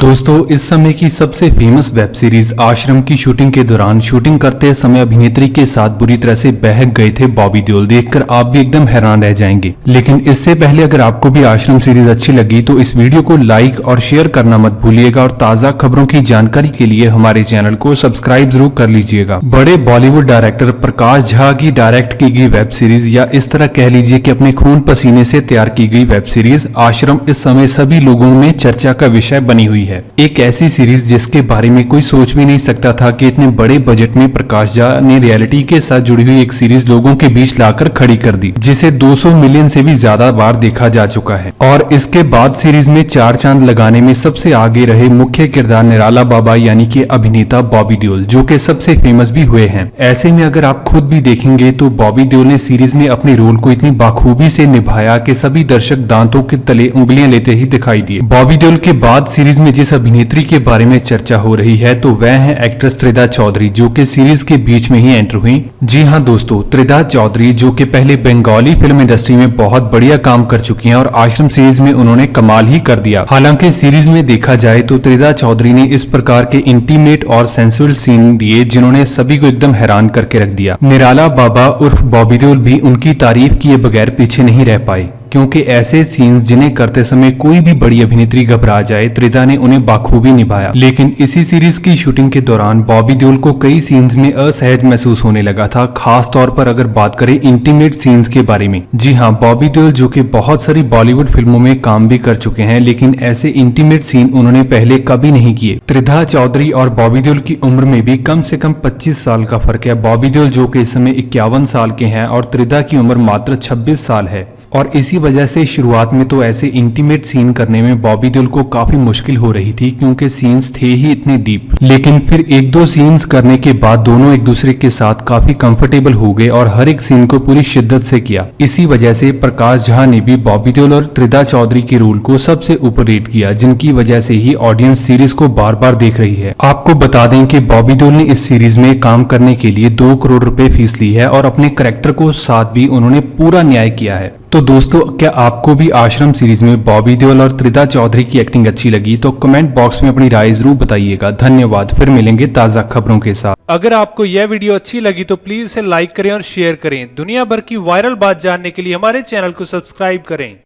दोस्तों इस समय की सबसे फेमस वेब सीरीज आश्रम की शूटिंग के दौरान शूटिंग करते समय अभिनेत्री के साथ बुरी तरह से बहक गए थे बॉबी देओल। देखकर आप भी एकदम हैरान रह जाएंगे। लेकिन इससे पहले अगर आपको भी आश्रम सीरीज अच्छी लगी तो इस वीडियो को लाइक और शेयर करना मत भूलिएगा और ताजा खबरों की जानकारी के लिए हमारे चैनल को सब्सक्राइब जरूर कर लीजिएगा। बड़े बॉलीवुड डायरेक्टर प्रकाश झा की डायरेक्ट की गई वेब सीरीज या इस तरह कह लीजिए कि अपने खून पसीने से तैयार की गई वेब सीरीज आश्रम इस समय सभी लोगों में चर्चा का विषय बनी हुई है। एक ऐसी सीरीज जिसके बारे में कोई सोच भी नहीं सकता था कि इतने बड़े बजट में प्रकाश झा ने रियलिटी के साथ जुड़ी हुई एक सीरीज लोगों के बीच लाकर खड़ी कर दी, जिसे 200 मिलियन से भी ज्यादा बार देखा जा चुका है। और इसके बाद सीरीज में 4 चांद लगाने में सबसे आगे रहे मुख्य किरदार निराला बाबा यानी कि अभिनेता बॉबी देओल, जो कि सबसे फेमस भी हुए हैं। ऐसे में अगर आप खुद भी देखेंगे तो बॉबी देओल ने सीरीज में अपने रोल को इतनी बाखूबी से निभाया कि सभी दर्शक दांतों के तले उंगलियां लेते ही दिखाई दिए। बॉबी देओल के बाद सीरीज में जिस अभिनेत्री के बारे में चर्चा हो रही है तो वह है एक्ट्रेस त्रिदा चौधरी, जो कि सीरीज के बीच में ही एंटर हुई। जी हां दोस्तों, त्रिदा चौधरी जो कि पहले बंगाली फिल्म इंडस्ट्री में बहुत बढ़िया काम कर चुकी हैं और आश्रम सीरीज में उन्होंने कमाल ही कर दिया। हालांकि सीरीज में देखा जाए तो त्रिदा चौधरी ने इस प्रकार के इंटीमेट और सेंसुअल सीन दिए जिन्होंने सभी को एकदम हैरान करके रख दिया। निराला बाबा उर्फ बॉबी देओल भी उनकी तारीफ किए बगैर पीछे नहीं रह पाए, क्योंकि ऐसे सीन्स जिन्हें करते समय कोई भी बड़ी अभिनेत्री घबरा जाए, त्रिदा ने उन्हें बाखूबी निभाया। लेकिन इसी सीरीज की शूटिंग के दौरान बॉबी देओल को कई सीन्स में असहज महसूस होने लगा था, खास तौर पर अगर बात करें इंटीमेट सीन्स के बारे में। जी हां, बॉबी देओल जो कि बहुत सारी बॉलीवुड फिल्मों में काम भी कर चुके हैं, लेकिन ऐसे इंटीमेट सीन उन्होंने पहले कभी नहीं किए। त्रिदा चौधरी और बॉबी देओल की उम्र में भी कम से कम 25 साल का फर्क है। बॉबी देओल जो कि इस समय 51 साल के हैं और त्रिदा की उम्र मात्र 26 साल है। और इसी वजह से शुरुआत में तो ऐसे इंटीमेट सीन करने में बॉबी देओल को काफी मुश्किल हो रही थी, क्योंकि सीन्स थे ही इतने डीप। लेकिन फिर 1-2 सीन्स करने के बाद दोनों एक दूसरे के साथ काफी कंफर्टेबल हो गए और हर एक सीन को पूरी शिद्दत से किया। इसी वजह से प्रकाश झा ने भी बॉबी देओल और त्रिदा चौधरी के रोल को सबसे ऊपर रेट किया, जिनकी वजह से ही ऑडियंस सीरीज को बार बार देख रही है। आपको बता दें कि बॉबी देओल ने इस सीरीज में काम करने के लिए 2 करोड़ रुपए फीस ली है और अपने कैरेक्टर को साथ भी उन्होंने पूरा न्याय किया है। तो दोस्तों, क्या आपको भी आश्रम सीरीज में बॉबी देओल और त्रिदा चौधरी की एक्टिंग अच्छी लगी? तो कमेंट बॉक्स में अपनी राय जरूर बताइएगा। धन्यवाद, फिर मिलेंगे ताजा खबरों के साथ। अगर आपको यह वीडियो अच्छी लगी तो प्लीज इसे लाइक करें और शेयर करें। दुनिया भर की वायरल बात जानने के लिए हमारे चैनल को सब्सक्राइब करें।